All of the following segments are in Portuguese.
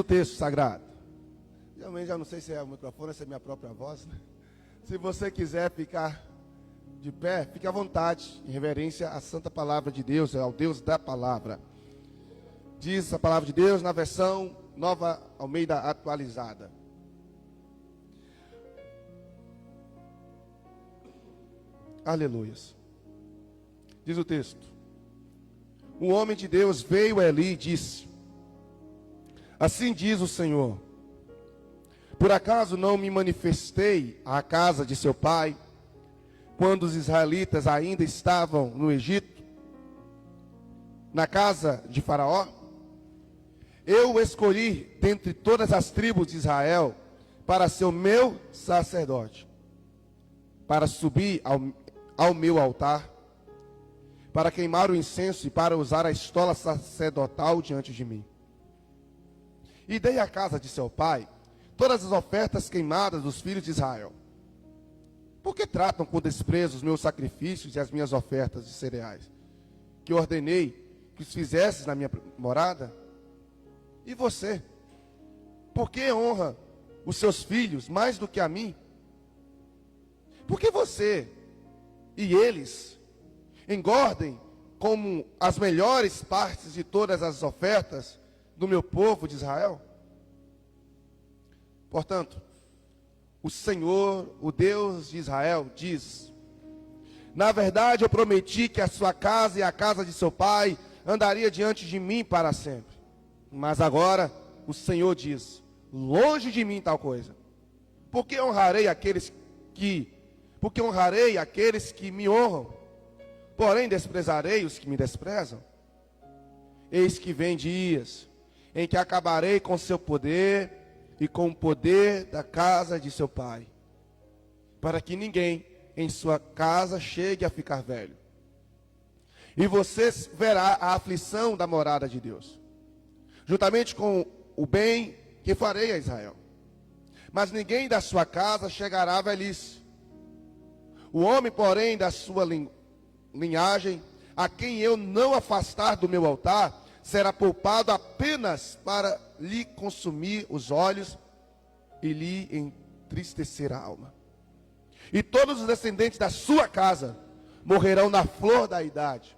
texto sagrado. Realmente já não sei se é o microfone, se é a minha própria voz, né? Se você quiser ficar de pé, fique à vontade, em reverência à santa palavra de Deus, ao Deus da palavra. Diz a palavra de Deus na versão Nova Almeida atualizada. Aleluias. Diz o texto: um homem de Deus veio a Eli e disse: assim diz o Senhor, por acaso não me manifestei à casa de seu pai, quando os israelitas ainda estavam no Egito, na casa de Faraó? Eu o escolhi dentre todas as tribos de Israel para ser o meu sacerdote, para subir ao meu altar, para queimar o incenso e para usar a estola sacerdotal diante de mim. E dei à casa de seu pai todas as ofertas queimadas dos filhos de Israel. Por que tratam com desprezo os meus sacrifícios e as minhas ofertas de cereais, que ordenei que os fizesses na minha morada? E você? Por que honra os seus filhos mais do que a mim? Por que você e eles engordem como as melhores partes de todas as ofertas do meu povo de Israel? Portanto, o Senhor, o Deus de Israel, diz: na verdade eu prometi que a sua casa e a casa de seu pai andaria diante de mim para sempre. Mas agora o Senhor diz: longe de mim tal coisa. Porque honrarei aqueles que me honram, porém desprezarei os que me desprezam. Eis que vem dias em que acabarei com seu poder e com o poder da casa de seu pai, para que ninguém em sua casa chegue a ficar velho. E você verá a aflição da morada de Deus, juntamente com o bem que farei a Israel. Mas ninguém da sua casa chegará à velhice. O homem, porém, da sua linhagem, a quem eu não afastar do meu altar, será poupado apenas para lhe consumir os olhos e lhe entristecer a alma. E todos os descendentes da sua casa morrerão na flor da idade.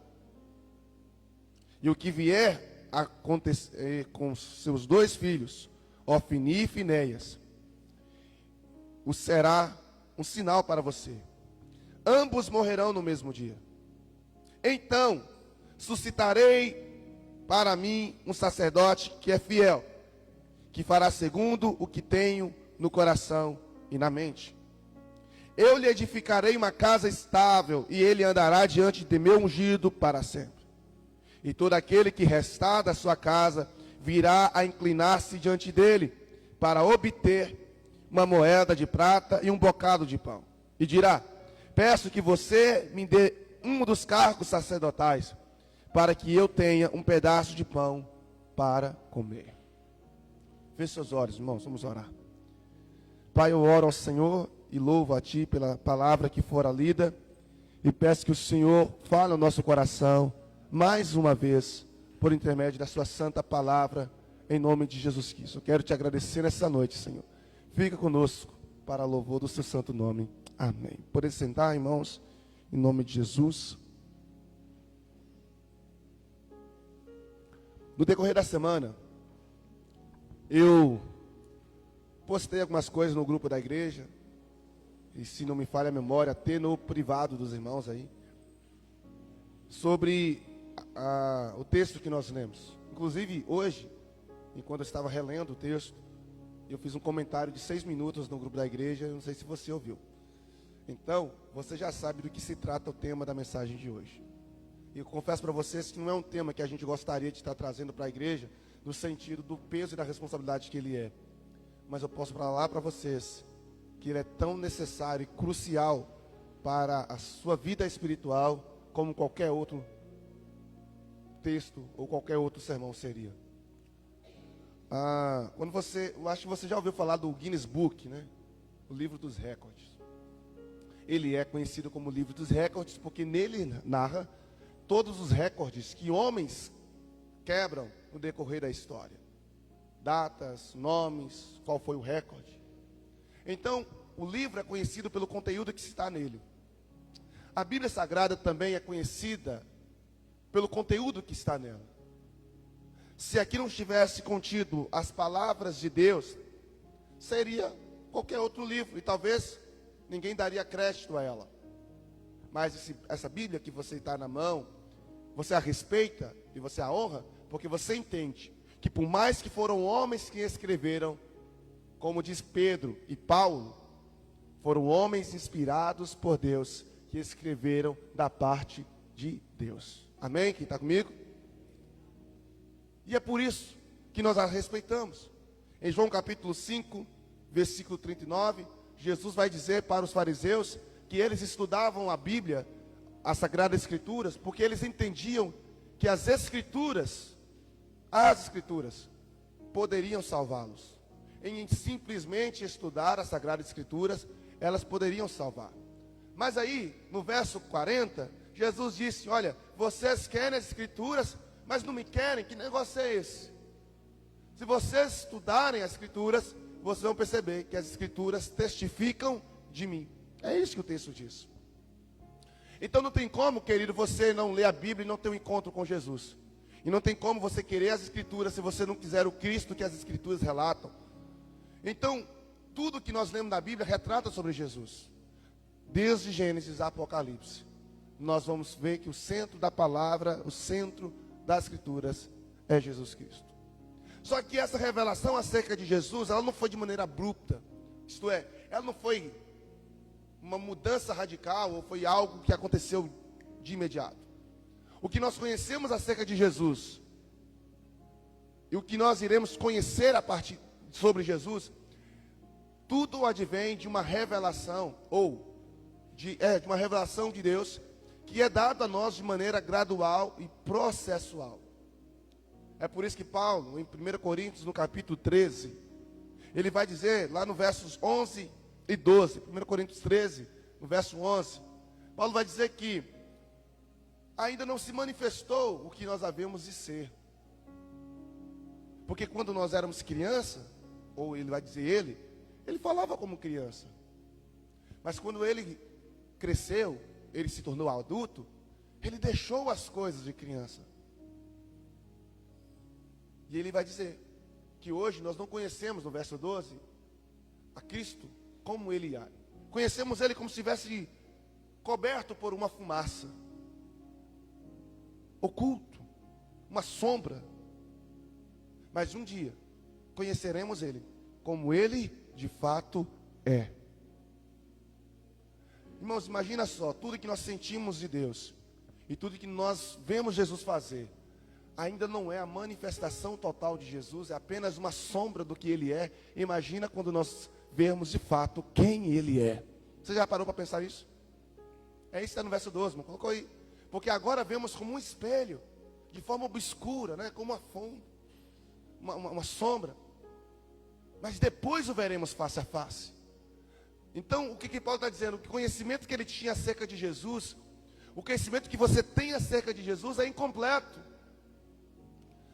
E o que vier a acontecer com seus dois filhos, Ofni e Finéias, o será um sinal para você. Ambos morrerão no mesmo dia. Então suscitarei para mim um sacerdote que é fiel, que fará segundo o que tenho no coração e na mente. Eu lhe edificarei uma casa estável, e ele andará diante de meu ungido para sempre. E todo aquele que restar da sua casa virá a inclinar-se diante dele, para obter uma moeda de prata e um bocado de pão. E dirá: peço que você me dê um dos cargos sacerdotais, para que eu tenha um pedaço de pão para comer. Feche seus olhos, irmãos, vamos orar. Pai, eu oro ao Senhor e louvo a Ti pela palavra que fora lida, e peço que o Senhor fale ao nosso coração, mais uma vez, por intermédio da Sua santa palavra, em nome de Jesus Cristo. Eu quero Te agradecer nessa noite, Senhor. Fica conosco, para louvor do Seu santo nome. Amém. Podem sentar, irmãos, em nome de Jesus. No decorrer da semana, eu postei algumas coisas no grupo da igreja, e se não me falha a memória, até no privado dos irmãos aí, sobre o texto que nós lemos. Inclusive, hoje, enquanto eu estava relendo o texto, eu fiz um comentário de 6 minutos no grupo da igreja, eu não sei se você ouviu. Então, você já sabe do que se trata o tema da mensagem de hoje. E eu confesso para vocês que não é um tema que a gente gostaria de estar trazendo para a igreja, no sentido do peso e da responsabilidade que ele é. Mas eu posso falar para vocês que ele é tão necessário e crucial para a sua vida espiritual, como qualquer outro texto ou qualquer outro sermão seria. Eu acho que você já ouviu falar do Guinness Book, né? O livro dos recordes. Ele é conhecido como o livro dos recordes porque nele narra todos os recordes que homens quebram no decorrer da história datas, nomes, qual foi o recorde. Então, o livro é conhecido pelo conteúdo que está nele. A Bíblia Sagrada também é conhecida pelo conteúdo que está nela. Se aqui não tivesse contido as palavras de Deus, seria qualquer outro livro, e talvez ninguém daria crédito a ela. Mas essa Bíblia que você está na mão, você a respeita e você a honra, porque você entende que por mais que foram homens que escreveram, como diz Pedro e Paulo, foram homens inspirados por Deus, que escreveram da parte de Deus. Amém? Quem está comigo? E é por isso que nós a respeitamos. Em João capítulo 5, versículo 39, Jesus vai dizer para os fariseus que eles estudavam a Bíblia, as Sagradas Escrituras, porque eles entendiam que as Escrituras poderiam salvá-los. Em simplesmente estudar as Sagradas Escrituras, elas poderiam salvar. Mas aí, no verso 40, Jesus disse: olha, vocês querem as Escrituras, mas não me querem, que negócio é esse? Se vocês estudarem as Escrituras, vocês vão perceber que as Escrituras testificam de mim. É isso que o texto diz. Então não tem como, querido, você não ler a Bíblia e não ter um encontro com Jesus. E não tem como você querer as Escrituras se você não quiser o Cristo que as Escrituras relatam. Então, tudo que nós lemos na Bíblia retrata sobre Jesus. Desde Gênesis a Apocalipse, nós vamos ver que o centro da palavra, o centro das Escrituras é Jesus Cristo. Só que essa revelação acerca de Jesus, ela não foi de maneira abrupta. Isto é, ela não foi uma mudança radical ou foi algo que aconteceu de imediato. O que nós conhecemos acerca de Jesus e o que nós iremos conhecer a partir sobre Jesus, tudo advém de uma revelação de uma revelação de Deus que é dado a nós de maneira gradual e processual. É por isso que Paulo, em 1 Coríntios, no capítulo 13, ele vai dizer, lá no versos 11 e 12, 1 Coríntios 13, no verso 11, Paulo vai dizer que ainda não se manifestou o que nós havemos de ser. Porque quando nós éramos criança, ou ele vai dizer ele falava como criança. Mas quando ele cresceu, ele se tornou adulto, ele deixou as coisas de criança. E ele vai dizer que hoje nós não conhecemos, no verso 12, a Cristo como ele é. Conhecemos ele como se estivesse coberto por uma fumaça, oculto, uma sombra. Mas um dia conheceremos ele como ele de fato é. Irmãos, imagina só, tudo que nós sentimos de Deus e tudo que nós vemos Jesus fazer ainda não é a manifestação total de Jesus, é apenas uma sombra do que ele é. Imagina quando nós vermos de fato quem ele é. Você já parou para pensar isso? É isso que está no verso 12, colocou aí. Porque agora vemos como um espelho, de forma obscura, né? Como uma sombra. Mas depois o veremos face a face. Então, o que Paulo está dizendo? O conhecimento que ele tinha acerca de Jesus, o conhecimento que você tem acerca de Jesus é incompleto.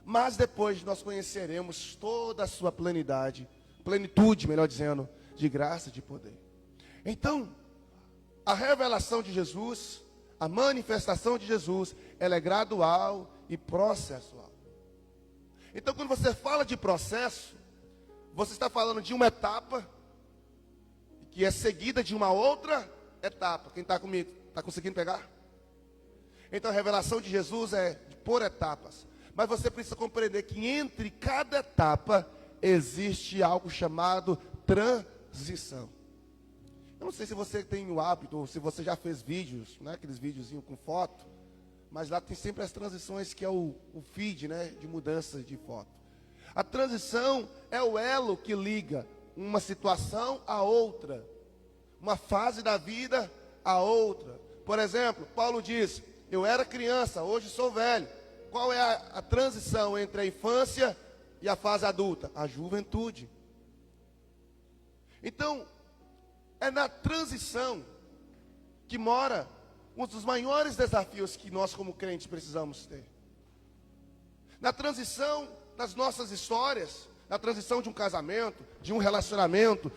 Mas depois nós conheceremos toda a sua plenitude, melhor dizendo, de graça e de poder. Então, a revelação de Jesus, a manifestação de Jesus, ela é gradual e processual. Então, quando você fala de processo, você está falando de uma etapa que é seguida de uma outra etapa. Quem está comigo? Está conseguindo pegar? Então, a revelação de Jesus é por etapas. Mas você precisa compreender que entre cada etapa existe algo chamado transição. Eu não sei se você tem o hábito, ou se você já fez vídeos, né, aqueles videozinhos com foto, mas lá tem sempre as transições, que é o feed, né, de mudança de foto. A transição é o elo que liga uma situação a outra, uma fase da vida a outra. Por exemplo, Paulo diz: eu era criança, hoje sou velho. Qual é a transição entre a infância e a fase adulta? A juventude. Então, é na transição que mora um dos maiores desafios que nós como crentes precisamos ter. Na transição das nossas histórias, na transição de um casamento, de um relacionamento,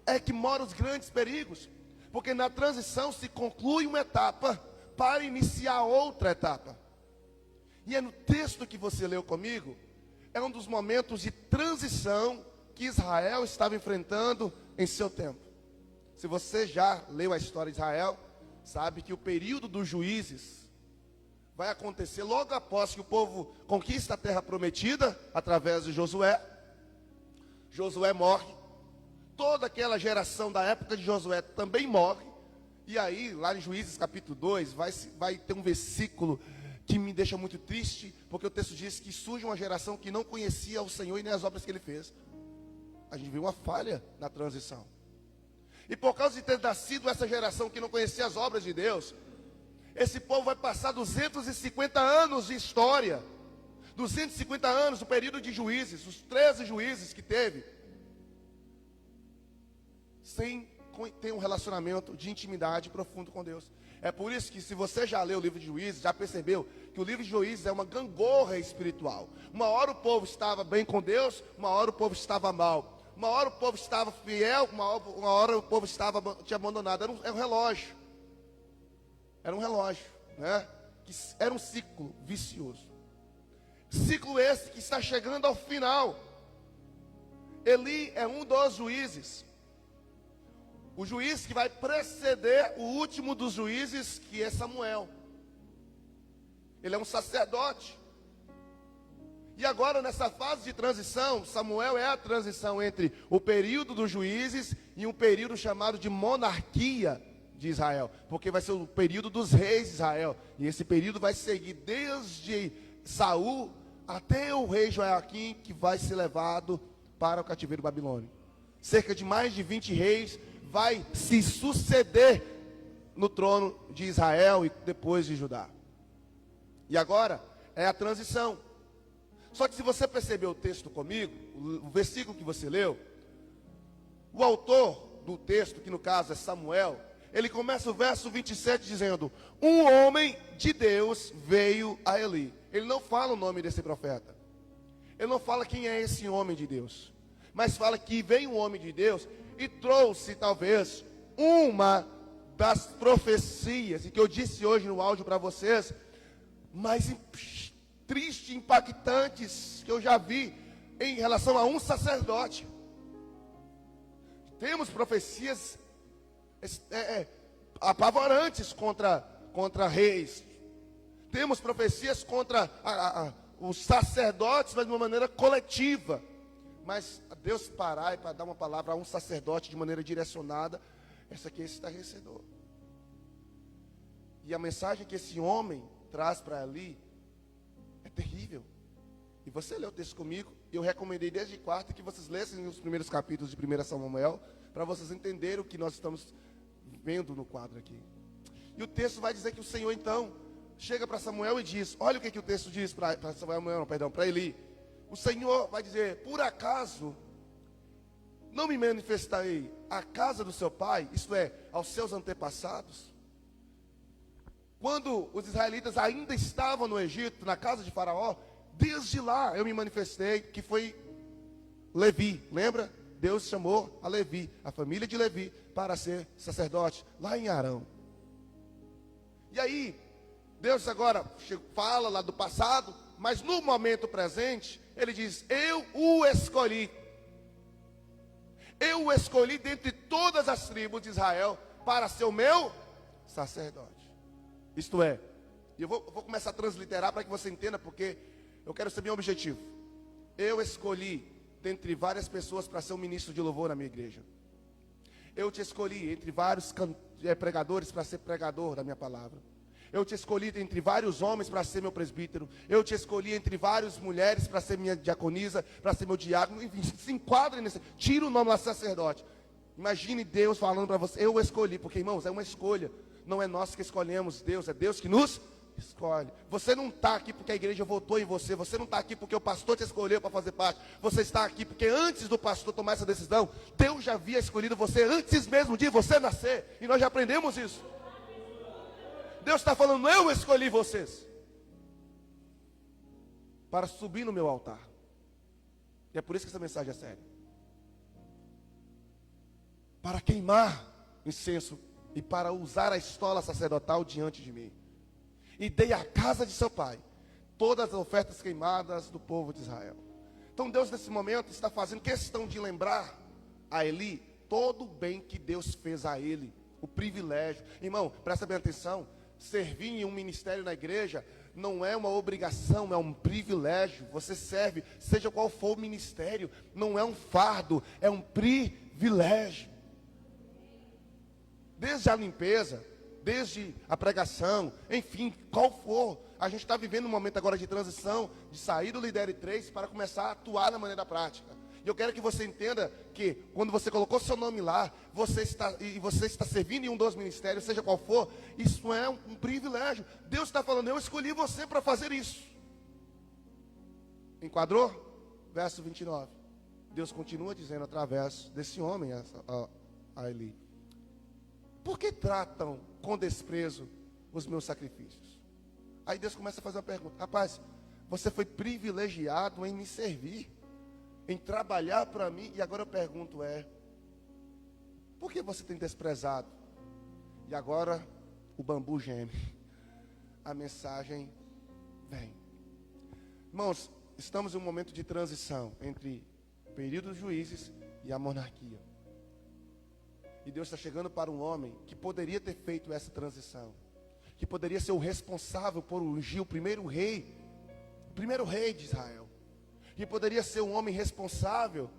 é que moram os grandes perigos. Porque na transição se conclui uma etapa para iniciar outra etapa. E é no texto que você leu comigo, é um dos momentos de transição que Israel estava enfrentando em seu tempo. Se você já leu a história de Israel, sabe que o período dos juízes vai acontecer logo após que o povo conquista a terra prometida, através de Josué. Josué morre, toda aquela geração da época de Josué também morre. E aí, lá em Juízes capítulo 2, vai ter um versículo que me deixa muito triste, porque o texto diz que surge uma geração que não conhecia o Senhor e nem as obras que Ele fez. A gente viu uma falha na transição. E por causa de ter nascido essa geração que não conhecia as obras de Deus, esse povo vai passar 250 anos de história, 250 anos do período de juízes, os 13 juízes que teve, sem ter um relacionamento de intimidade profundo com Deus. É por isso que, se você já leu o livro de Juízes, já percebeu que o livro de Juízes é uma gangorra espiritual. Uma hora o povo estava bem com Deus, uma hora o povo estava mal. Uma hora o povo estava fiel, uma hora o povo tinha abandonado. Era um relógio. Era um relógio, né? Era um ciclo vicioso. Ciclo esse que está chegando ao final. Eli é um dos juízes. O juiz que vai preceder o último dos juízes, que é Samuel. Ele é um sacerdote. E agora, nessa fase de transição, Samuel é a transição entre o período dos juízes e um período chamado de monarquia de Israel. Porque vai ser o período dos reis de Israel. E esse período vai seguir desde Saul até o rei Joaquim, que vai ser levado para o cativeiro babilônico. Cerca de mais de 20 reis vai se suceder no trono de Israel e depois de Judá. E agora é a transição. Só que se você percebeu o texto comigo, o versículo que você leu, o autor do texto, que no caso é Samuel, ele começa o verso 27 dizendo: um homem de Deus veio a Eli. Ele não fala o nome desse profeta. Ele não fala quem é esse homem de Deus. Mas fala que veio um homem de Deus e trouxe talvez uma das profecias, e que eu disse hoje no áudio para vocês, mais tristes, impactantes que eu já vi em relação a um sacerdote. Temos profecias apavorantes contra reis. Temos profecias contra os sacerdotes, mas de uma maneira coletiva. Mas Deus parar e para dar uma palavra a um sacerdote de maneira direcionada, essa aqui é estarrecedor. E a mensagem que esse homem traz para ali é terrível. E você leu o texto comigo, e eu recomendei desde quarta que vocês lessem os primeiros capítulos de 1 Samuel, para vocês entenderem o que nós estamos vendo no quadro aqui. E o texto vai dizer que o Senhor então chega para Samuel e diz, olha o que o texto diz para Eli. O Senhor vai dizer: por acaso não me manifestarei à casa do seu pai, isto é, aos seus antepassados? Quando os israelitas ainda estavam no Egito, na casa de Faraó, desde lá eu me manifestei, que foi Levi, lembra? Deus chamou a Levi, a família de Levi, para ser sacerdote, lá em Arão. E aí, Deus agora fala lá do passado, mas no momento presente, Ele diz: eu o escolhi. Eu o escolhi dentre todas as tribos de Israel para ser o meu sacerdote. Isto é, eu vou começar a transliterar para que você entenda, porque eu quero ser bem objetivo. Eu escolhi dentre várias pessoas para ser um ministro de louvor na minha igreja. Eu te escolhi entre vários pregadores para ser pregador da minha palavra. Eu te escolhi entre vários homens para ser meu presbítero. Eu te escolhi entre várias mulheres para ser minha diaconisa, para ser meu diácono. Enfim, se enquadre nesse. Tira o nome lá, sacerdote. Imagine Deus falando para você: eu o escolhi. Porque, irmãos, é uma escolha. Não é nós que escolhemos Deus, é Deus que nos escolhe. Você não está aqui porque a igreja votou em você. Você não está aqui porque o pastor te escolheu para fazer parte. Você está aqui porque antes do pastor tomar essa decisão, Deus já havia escolhido você antes mesmo de você nascer. E nós já aprendemos isso. Deus está falando: eu escolhi vocês para subir no meu altar. E é por isso que essa mensagem é séria. Para queimar incenso e para usar a estola sacerdotal diante de mim. E dei à casa de seu pai todas as ofertas queimadas do povo de Israel. Então Deus nesse momento está fazendo questão de lembrar a Eli todo o bem que Deus fez a ele, o privilégio. Irmão, presta bem atenção, servir em um ministério na igreja não é uma obrigação, é um privilégio. Você serve, seja qual for o ministério, não é um fardo, é um privilégio. Desde a limpeza, desde a pregação, enfim, qual for. A gente está vivendo um momento agora de transição, de sair do Lidere 3 para começar a atuar na maneira prática. E eu quero que você entenda que quando você colocou seu nome lá, você está servindo em um dos ministérios, seja qual for, isso é um privilégio. Deus está falando, eu escolhi você para fazer isso. Enquadrou? Verso 29. Deus continua dizendo através desse homem a Eli: por que tratam com desprezo os meus sacrifícios? Aí Deus começa a fazer uma pergunta. Rapaz, você foi privilegiado em me servir, em trabalhar para mim. E agora eu pergunto por que você tem desprezado? E agora o bambu geme. A mensagem vem. Irmãos, estamos em um momento de transição entre o período dos juízes e a monarquia. E Deus está chegando para um homem que poderia ter feito essa transição, que poderia ser o responsável por ungir o primeiro rei de Israel, que poderia ser um homem responsável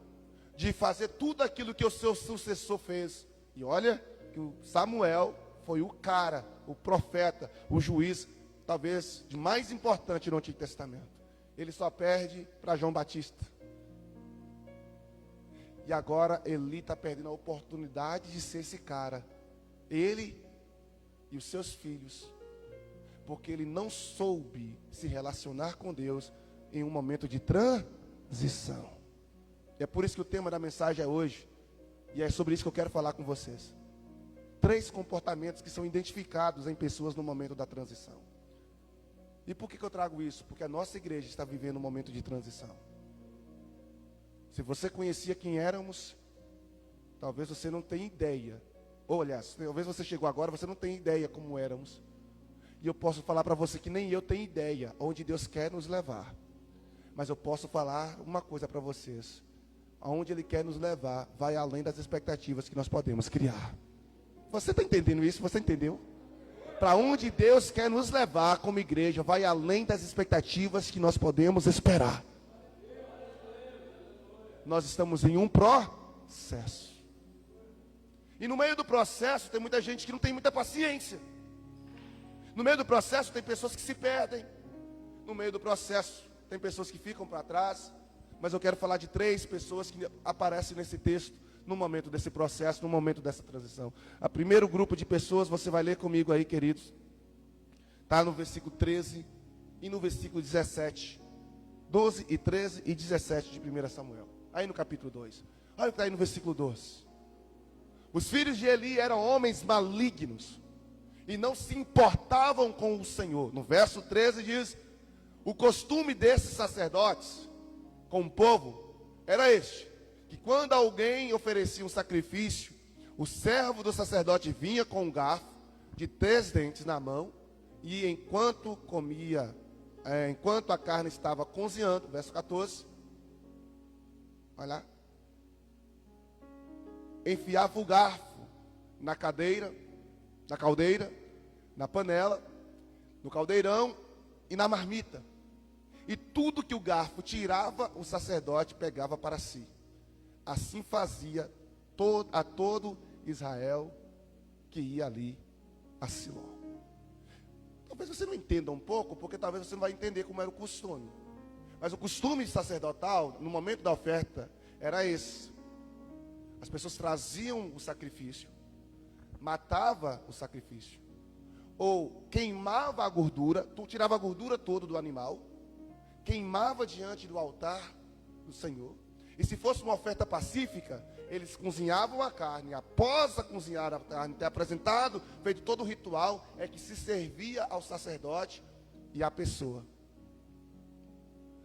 de fazer tudo aquilo que o seu sucessor fez. E olha que o Samuel foi o cara, o profeta, o juiz, talvez de mais importante no Antigo Testamento. Ele só perde para João Batista. E agora Eli está perdendo a oportunidade de ser esse cara. Ele e os seus filhos. Porque ele não soube se relacionar com Deus em um momento de transição. E é por isso que o tema da mensagem é hoje. E é sobre isso que eu quero falar com vocês. 3 comportamentos que são identificados em pessoas no momento da transição. E por que eu trago isso? Porque a nossa igreja está vivendo um momento de transição. Se você conhecia quem éramos, talvez você não tenha ideia. Ou, aliás, talvez você chegou agora, você não tem ideia como éramos. E eu posso falar para você que nem eu tenho ideia onde Deus quer nos levar. Mas eu posso falar uma coisa para vocês. Aonde Ele quer nos levar, vai além das expectativas que nós podemos criar. Você está entendendo isso? Você entendeu? Para onde Deus quer nos levar como igreja, vai além das expectativas que nós podemos esperar. Nós estamos em um processo. E no meio do processo tem muita gente que não tem muita paciência. No meio do processo tem pessoas que se perdem. No meio do processo tem pessoas que ficam para trás. Mas eu quero falar de 3 pessoas que aparecem nesse texto, no momento desse processo, no momento dessa transição. O primeiro grupo de pessoas, você vai ler comigo aí, queridos. Está no versículo 13 e no versículo 17. 12 e 13 e 17 de 1 Samuel. Aí no capítulo 2. Olha o que está aí no versículo 12. Os filhos de Eli eram homens malignos e não se importavam com o Senhor. No verso 13 diz: o costume desses sacerdotes com o povo era este: que quando alguém oferecia um sacrifício, o servo do sacerdote vinha com um garfo de 3 dentes na mão, e enquanto a carne estava cozinhando, verso 14, olha lá, enfiava o garfo na caldeira, na panela, no caldeirão e na marmita. E tudo que o garfo tirava, o sacerdote pegava para si. Assim fazia a todo Israel que ia ali a Siló. Talvez você não entenda um pouco, porque talvez você não vai entender como era o costume. Mas o costume sacerdotal, no momento da oferta, era esse. As pessoas traziam o sacrifício, matava o sacrifício, ou queimava a gordura, tirava a gordura toda do animal, queimava diante do altar do Senhor. E se fosse uma oferta pacífica, eles cozinhavam a carne. Após a cozinhar a carne, ter apresentado, feito todo o ritual, é que se servia ao sacerdote e à pessoa.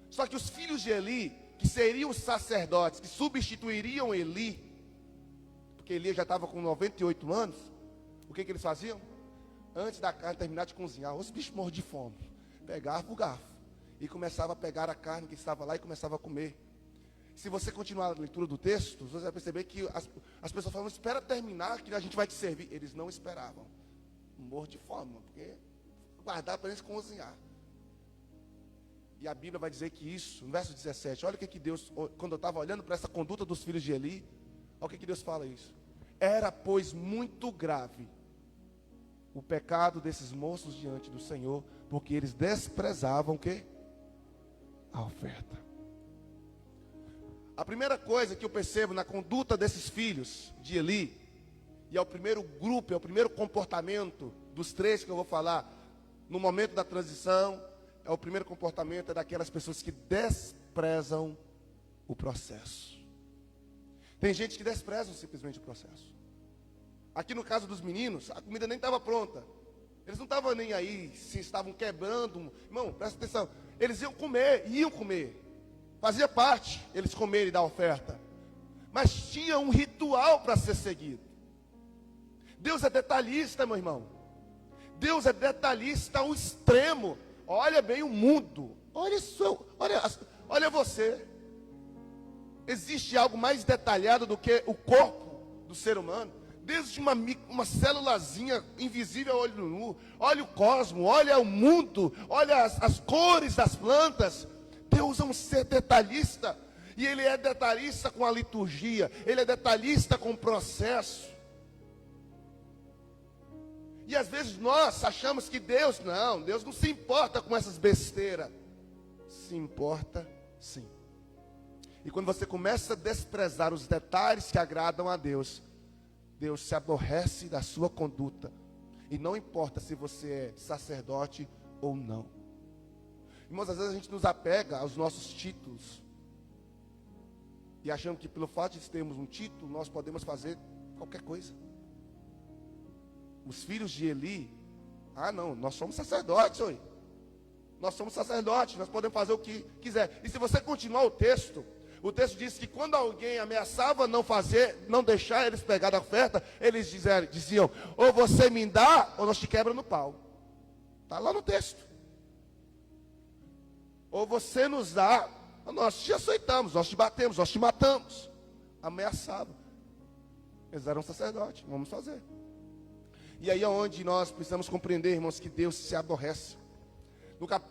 Só que os filhos de Eli que seriam os sacerdotes, que substituiriam Eli, porque Eli já estava com 98 anos, o que eles faziam? Antes da carne terminar de cozinhar, os bichos morriam de fome, pegava o garfo e começava a pegar a carne que estava lá e começava a comer. Se você continuar a leitura do texto, você vai perceber que as pessoas falam, espera terminar que a gente vai te servir. Eles não esperavam, morro de fome, porque guardar para eles cozinhar. E a Bíblia vai dizer que isso, no verso 17, olha o que Deus, quando eu estava olhando para essa conduta dos filhos de Eli, olha o que Deus fala isso. Era, pois, muito grave o pecado desses moços diante do Senhor, porque eles desprezavam o quê? A oferta. A primeira coisa que eu percebo na conduta desses filhos de Eli, e é o primeiro grupo, é o primeiro comportamento dos três que eu vou falar no momento da transição, é o primeiro comportamento daquelas pessoas que desprezam o processo. Tem gente que despreza simplesmente o processo. Aqui no caso dos meninos, a comida nem estava pronta. Eles não estavam nem aí se estavam quebrando. Irmão, presta atenção. Eles iam comer. Fazia parte eles comerem e dar oferta. Mas tinha um ritual para ser seguido. Deus é detalhista, meu irmão. Deus é detalhista ao extremo. Olha bem o mundo. Olha você. Existe algo mais detalhado do que o corpo do ser humano? Desde uma célulazinha invisível ao olho nu. Olha o cosmo, olha o mundo, olha as cores das plantas. Deus é um ser detalhista. E Ele é detalhista com a liturgia. Ele é detalhista com o processo. E às vezes nós achamos que Deus não se importa com essas besteiras. Se importa sim. E quando você começa a desprezar os detalhes que agradam a Deus, Deus se aborrece da sua conduta. E não importa se você é sacerdote ou não. Irmãos, às vezes a gente nos apega aos nossos títulos. E achamos que pelo fato de termos um título, nós podemos fazer qualquer coisa. Os filhos de Eli, nós somos sacerdotes, oi. Nós somos sacerdotes, nós podemos fazer o que quiser. E se você continuar o texto diz que quando alguém ameaçava não deixar eles pegar da oferta, eles diziam, ou você me dá, ou nós te quebra no pau. Está lá no texto. Ou você nos dá, nós te aceitamos, nós te batemos, nós te matamos. Ameaçavam. Eles eram sacerdotes, vamos fazer. E aí é onde nós precisamos compreender, irmãos, que Deus se aborrece.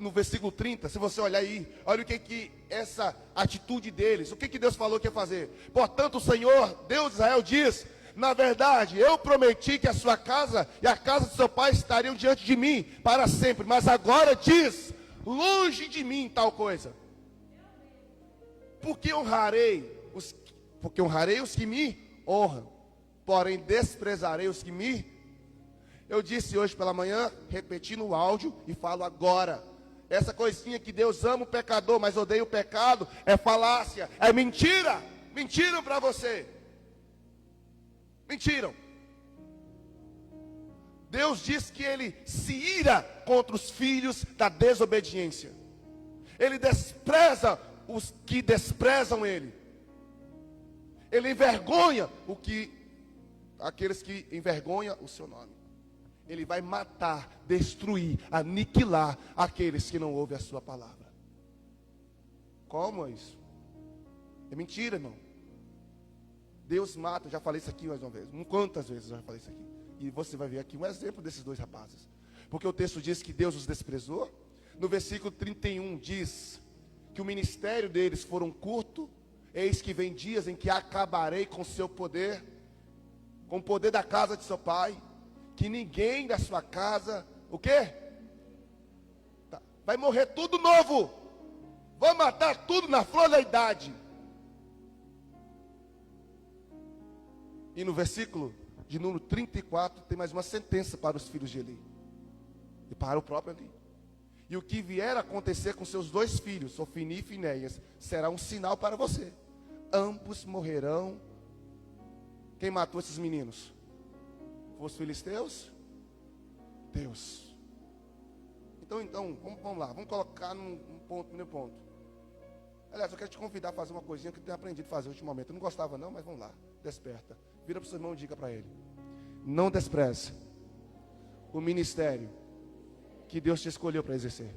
No versículo 30, se você olhar aí, olha o que essa atitude deles, o que Deus falou que ia fazer. Portanto, o Senhor, Deus de Israel, diz, na verdade, eu prometi que a sua casa e a casa de seu pai estariam diante de mim para sempre. Mas agora diz, longe de mim tal coisa. Porque honrarei os que me honram, porém desprezarei os que me... Eu disse hoje pela manhã, repetindo o áudio e falo agora. Essa coisinha que Deus ama o pecador, mas odeia o pecado, é falácia, é mentira. Mentiram para você. Mentiram. Deus diz que Ele se ira contra os filhos da desobediência. Ele despreza os que desprezam Ele. Ele envergonha aqueles que envergonham o seu nome. Ele vai matar, destruir, aniquilar aqueles que não ouvem a sua palavra. Como é isso? É mentira, irmão. Deus mata, eu já falei isso aqui mais uma vez. Quantas vezes eu já falei isso aqui? E você vai ver aqui um exemplo desses dois rapazes. Porque o texto diz que Deus os desprezou. No versículo 31 diz que o ministério deles foram curto. Eis que vem dias em que acabarei com seu poder, com o poder da casa de seu pai. Que ninguém da sua casa, o quê? Vai morrer tudo novo. Vou matar tudo na flor da idade. E no versículo de número 34, tem mais uma sentença para os filhos de Eli. E para o próprio Eli. E o que vier a acontecer com seus dois filhos, Ofni e Finéias, será um sinal para você. Ambos morrerão. Quem matou esses meninos? Os filisteus? Deus. Então, vamos lá, vamos colocar num primeiro ponto. Aliás, eu quero te convidar a fazer uma coisinha que eu tenho aprendido a fazer ultimamente. Eu não gostava não, mas vamos lá. Desperta. Vira para o seu irmão e diga para ele: não despreze o ministério que Deus te escolheu para exercer.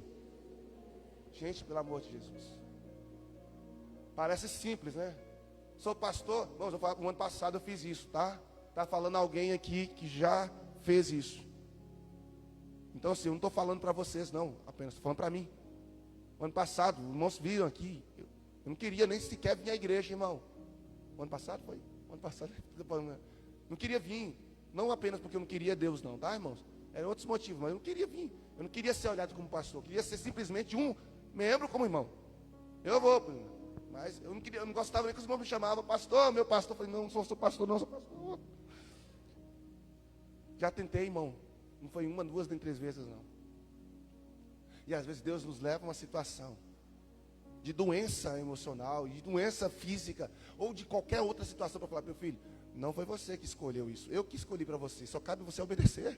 Gente, pelo amor de Jesus. Parece simples, né? Sou pastor. Vamos, o ano passado eu fiz isso, tá? Tá falando alguém aqui que já fez isso. Então assim, eu não estou falando para vocês não, apenas estou falando para mim. O ano passado, os irmãos viram aqui, eu não queria nem sequer vir à igreja, irmão. O ano passado foi? O ano passado, não queria vir. Não apenas porque eu não queria Deus não, tá, irmãos? Eram outros motivos, mas eu não queria vir. Eu não queria ser olhado como pastor, eu queria ser simplesmente um membro como irmão. Eu vou, mas eu não gostava nem que os irmãos me chamavam pastor, meu pastor. Eu falei, não sou pastor, não sou pastor. Já tentei, irmão. Não foi uma, duas, nem três vezes, não. E às vezes Deus nos leva a uma situação de doença emocional, de doença física, ou de qualquer outra situação para falar, meu filho, não foi você que escolheu isso. Eu que escolhi para você, só cabe você obedecer.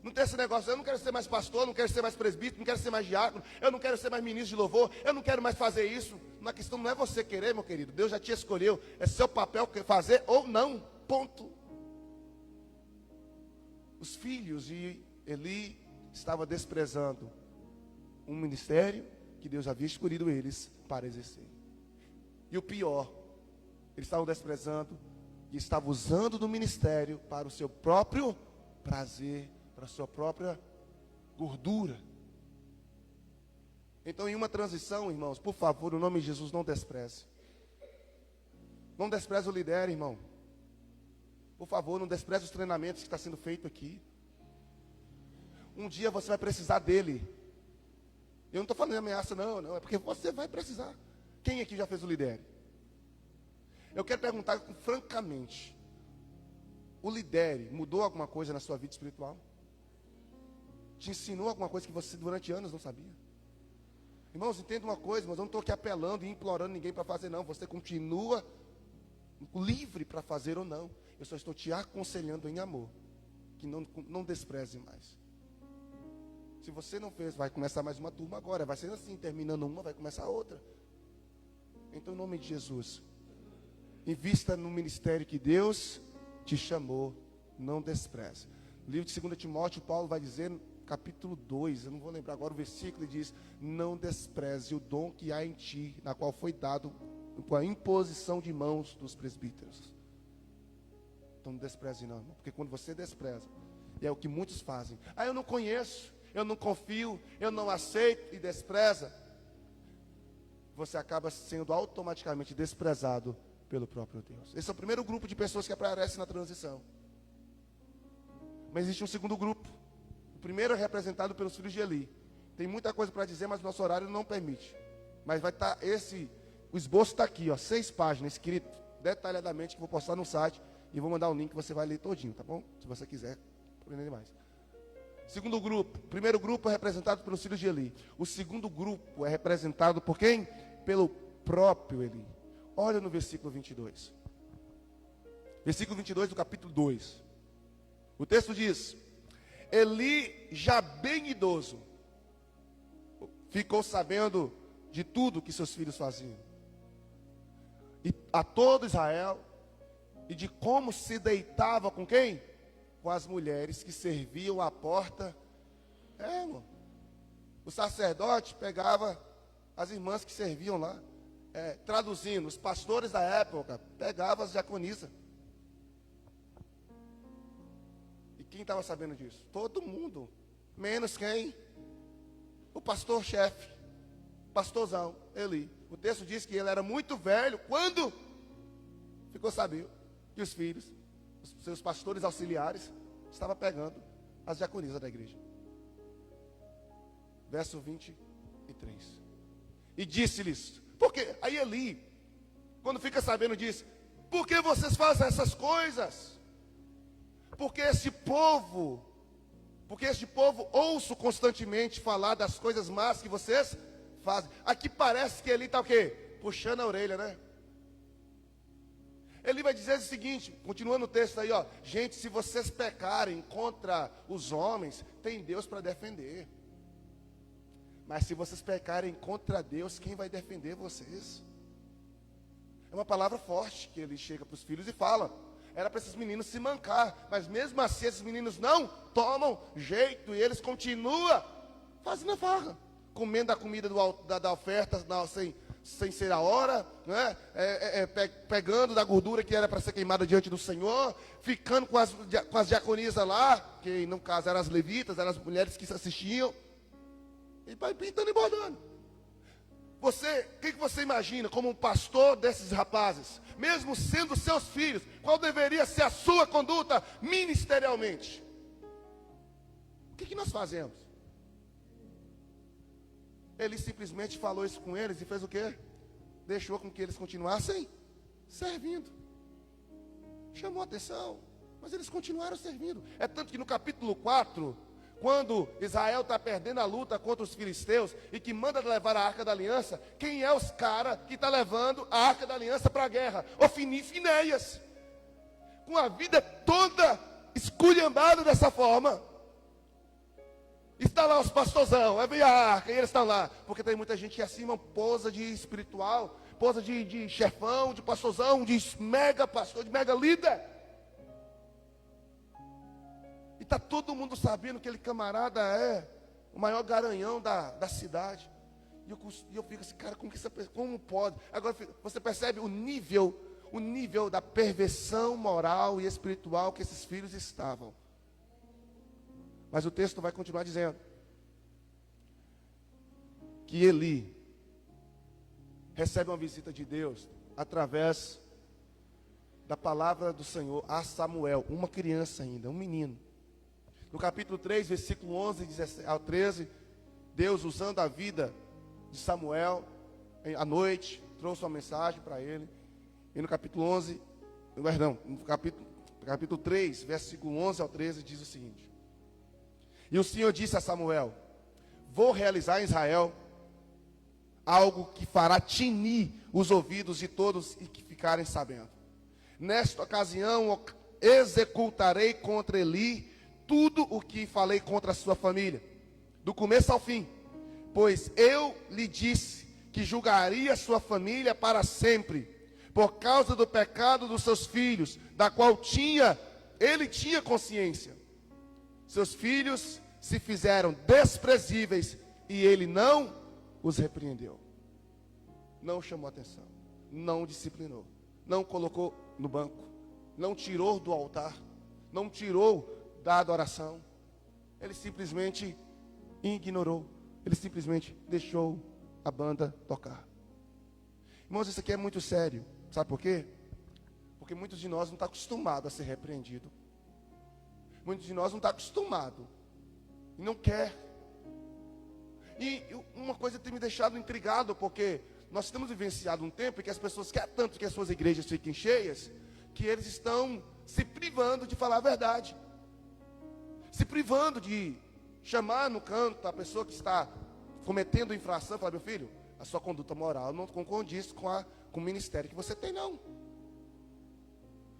Não tem esse negócio, eu não quero ser mais pastor, não quero ser mais presbítero, não quero ser mais diácono, eu não quero ser mais ministro de louvor, eu não quero mais fazer isso. A questão não é você querer, meu querido, Deus já te escolheu, é seu papel fazer ou não, ponto. Os filhos de Eli estavam desprezando um ministério que Deus havia escolhido eles para exercer. E o pior, eles estavam desprezando e estavam usando do ministério para o seu próprio prazer, para a sua própria gordura. Então, em uma transição, irmãos, por favor, no nome de Jesus, não despreze. Não despreze o líder, irmão. Por favor, não despreze os treinamentos que está sendo feito aqui. Um dia você vai precisar dele. Eu não estou falando de ameaça, não, é porque você vai precisar. Quem aqui já fez o líder? Eu quero perguntar francamente: o líder mudou alguma coisa na sua vida espiritual? Te ensinou alguma coisa que você durante anos não sabia? Irmãos, entenda uma coisa, mas eu não estou aqui apelando e implorando ninguém para fazer, não. Você continua livre para fazer ou não. Eu só estou te aconselhando em amor, que não despreze mais. Se você não fez, vai começar mais uma turma agora. Vai ser assim, terminando uma, vai começar outra. Então, em nome de Jesus, invista no ministério que Deus te chamou. Não despreze. No livro de 2 Timóteo, Paulo vai dizer, capítulo 2, eu não vou lembrar agora o versículo, ele diz: não despreze o dom que há em ti, na qual foi dado com a imposição de mãos dos presbíteros. Então não despreze não, irmão, porque quando você despreza, e é o que muitos fazem: eu não conheço, eu não confio, eu não aceito, e despreza, você acaba sendo automaticamente desprezado pelo próprio Deus. Esse é o primeiro grupo de pessoas que aparecem na transição. Mas existe um segundo grupo. O primeiro é representado pelos filhos de Eli. Tem muita coisa para dizer, mas o nosso horário não permite. Mas vai estar o esboço está aqui, 6 páginas, escrito detalhadamente, que vou postar no site e vou mandar um link que você vai ler todinho, tá bom? Se você quiser aprender mais. Segundo grupo, o primeiro grupo é representado pelos filhos de Eli. O segundo grupo é representado por quem? Pelo próprio Eli. Olha no versículo 22. Versículo 22 do capítulo 2. O texto diz: Eli, já bem idoso, ficou sabendo de tudo que seus filhos faziam. E a todo Israel, e de como se deitava com quem? Com as mulheres que serviam à porta. Irmão. O sacerdote pegava as irmãs que serviam lá. Traduzindo, os pastores da época pegavam as diaconisas. E quem estava sabendo disso? Todo mundo. Menos quem? O pastor-chefe. Pastorzão, Eli. O texto diz que ele era muito velho quando ficou sabendo que os filhos, os seus pastores auxiliares, estavam pegando as diaconisas da igreja. Verso 23. E disse-lhes, porque aí Eli, quando fica sabendo, diz: por que vocês fazem essas coisas? Porque este povo ouço constantemente falar das coisas más que vocês fazem. Aqui parece que Eli está o quê? Puxando a orelha, né? Ele vai dizer o seguinte, continuando o texto aí, gente, se vocês pecarem contra os homens, tem Deus para defender. Mas se vocês pecarem contra Deus, quem vai defender vocês? É uma palavra forte que ele chega para os filhos e fala. Era para esses meninos se mancar, mas mesmo assim esses meninos não tomam jeito e eles continuam fazendo a farra, comendo a comida da oferta sem ser a hora, né? Pegando da gordura que era para ser queimada diante do Senhor, ficando com as diaconisas lá, que no caso eram as levitas, eram as mulheres que se assistiam, e vai pintando e bordando. O que você imagina como um pastor desses rapazes, mesmo sendo seus filhos, qual deveria ser a sua conduta ministerialmente? O que nós fazemos? Ele simplesmente falou isso com eles e fez o quê? Deixou com que eles continuassem servindo. Chamou a atenção, mas eles continuaram servindo. É tanto que no capítulo 4, quando Israel está perdendo a luta contra os filisteus e que manda levar a Arca da Aliança, quem é os caras que está levando a Arca da Aliança para a guerra? Ofni e Finéias, com a vida toda esculhambada dessa forma. Está lá os pastorzão, aí vem a arca, e eles estão lá. Porque tem muita gente que acima posa de espiritual, posa de chefão, de pastorzão, de mega pastor, de mega líder. E está todo mundo sabendo que aquele camarada é o maior garanhão da cidade. E eu fico assim, cara, como pode? Agora você percebe o nível da perversão moral e espiritual que esses filhos estavam. Mas o texto vai continuar dizendo que Eli recebe uma visita de Deus através da palavra do Senhor a Samuel, uma criança ainda, um menino. No capítulo 3, versículo 11 ao 13, Deus, usando a vida de Samuel, à noite, trouxe uma mensagem para ele. E no capítulo 11, perdão, no capítulo 3, versículo 11 ao 13, diz o seguinte: E o Senhor disse a Samuel: Vou realizar em Israel algo que fará tinir os ouvidos de todos e que ficarem sabendo. Nesta ocasião executarei contra Eli tudo o que falei contra a sua família, do começo ao fim, pois eu lhe disse que julgaria sua família para sempre, por causa do pecado dos seus filhos, da qual ele tinha consciência. Seus filhos se fizeram desprezíveis e ele não os repreendeu. Não chamou atenção, não disciplinou, não colocou no banco, não tirou do altar, não tirou da adoração. Ele simplesmente ignorou, ele simplesmente deixou a banda tocar. Irmãos, isso aqui é muito sério. Sabe por quê? Porque muitos de nós não estão acostumados a ser repreendidos. Muitos de nós não estão acostumados e não quer. E uma coisa tem me deixado intrigado, porque nós temos vivenciado um tempo em que as pessoas querem tanto que as suas igrejas fiquem cheias, que eles estão se privando de falar a verdade, se privando de chamar no canto a pessoa que está cometendo infração, falar: meu filho, a sua conduta moral não condiz com o ministério que você tem, não.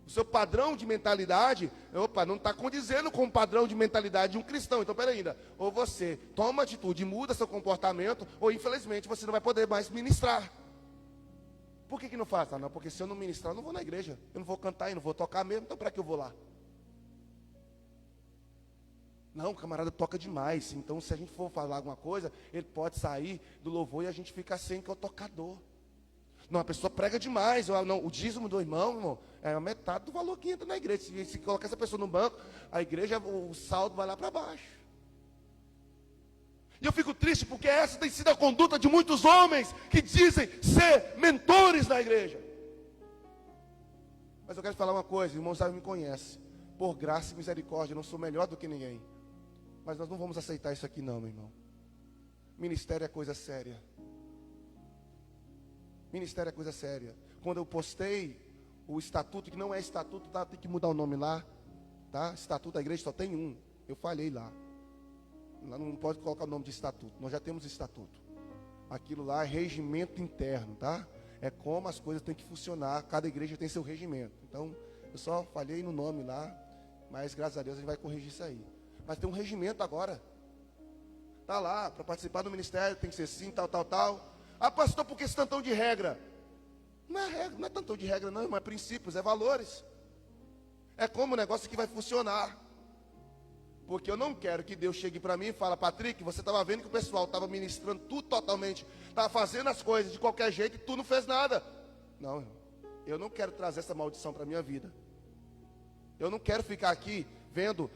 O seu padrão de mentalidade, não está condizendo com o padrão de mentalidade de um cristão. Então, peraí ainda, ou você toma atitude, muda seu comportamento, ou infelizmente você não vai poder mais ministrar. Por que não faz? Não, porque se eu não ministrar, eu não vou na igreja, eu não vou cantar, eu não vou tocar mesmo, então para que eu vou lá? Não, o camarada toca demais, então se a gente for falar alguma coisa, ele pode sair do louvor e a gente fica sem que é o tocador. Não, a pessoa prega demais. Não, o dízimo do irmão, é a metade do valor que entra na igreja. Se colocar essa pessoa no banco, a igreja, o saldo vai lá para baixo. E eu fico triste porque essa tem sido a conduta de muitos homens que dizem ser mentores na igreja. Mas eu quero te falar uma coisa, o irmão Zé me conhece. Por graça e misericórdia, eu não sou melhor do que ninguém. Mas nós não vamos aceitar isso aqui não, meu irmão. Ministério é coisa séria. Ministério é coisa séria. Quando eu postei o estatuto, que não é estatuto, tá, tem que mudar o nome lá, tá? Estatuto da igreja só tem um. Eu falhei lá. Lá não pode colocar o nome de estatuto. Nós já temos estatuto. Aquilo lá é regimento interno, tá? É como as coisas têm que funcionar. Cada igreja tem seu regimento. Então, eu só falhei no nome lá, mas graças a Deus a gente vai corrigir isso aí. Mas tem um regimento agora. Está lá, para participar do ministério, tem que ser assim, tal, tal, tal. Ah, pastor, por que esse tantão de regra? Não é regra, não é tantão de regra, não, irmão, é princípios, é valores. É como o negócio que vai funcionar. Porque eu não quero que Deus chegue para mim e fale: Patrick, você estava vendo que o pessoal estava ministrando tudo totalmente, estava fazendo as coisas de qualquer jeito e tu não fez nada. Não, irmão, eu não quero trazer essa maldição para a minha vida. Eu não quero ficar aqui vendo,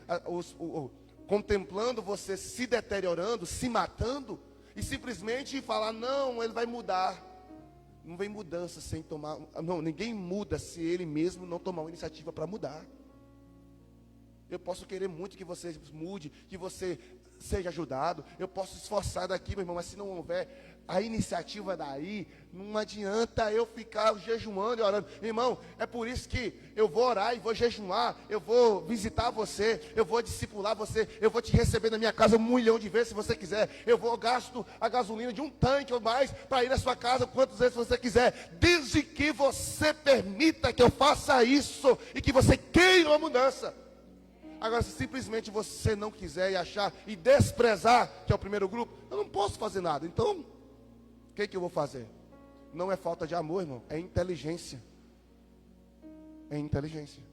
contemplando você se deteriorando, se matando, e simplesmente falar: não, ele vai mudar. Não vem mudança sem tomar. Não, ninguém muda se ele mesmo não tomar uma iniciativa para mudar. Eu posso querer muito que você mude, que você seja ajudado. Eu posso esforçar daqui, meu irmão, mas se não houver a iniciativa daí, não adianta eu ficar jejuando e orando. Irmão, é por isso que eu vou orar e vou jejuar, eu vou visitar você, eu vou discipular você, eu vou te receber na minha casa 1 milhão de vezes se você quiser. Eu vou gasto a gasolina de um tanque ou mais para ir na sua casa quantas vezes você quiser, desde que você permita que eu faça isso e que você queira uma mudança. Agora, se simplesmente você não quiser e achar e desprezar, que é o primeiro grupo, eu não posso fazer nada. Então, o que eu vou fazer? Não é falta de amor, irmão, é inteligência. É inteligência.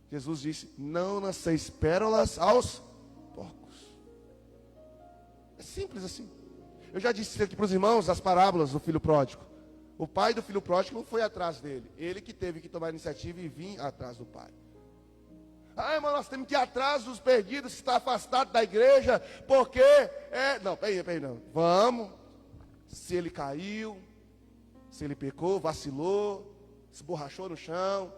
Jesus disse: não lanceis pérolas aos porcos. É simples assim. Eu já disse aqui para os irmãos as parábolas do filho pródigo. O pai do filho pródigo não foi atrás dele, ele que teve que tomar a iniciativa e vir atrás do pai. Ah, irmão, nós temos que ir atrás dos perdidos que estão afastados da igreja, porque não, peraí, não. Vamos. Se ele caiu, se ele pecou, vacilou, se borrachou no chão,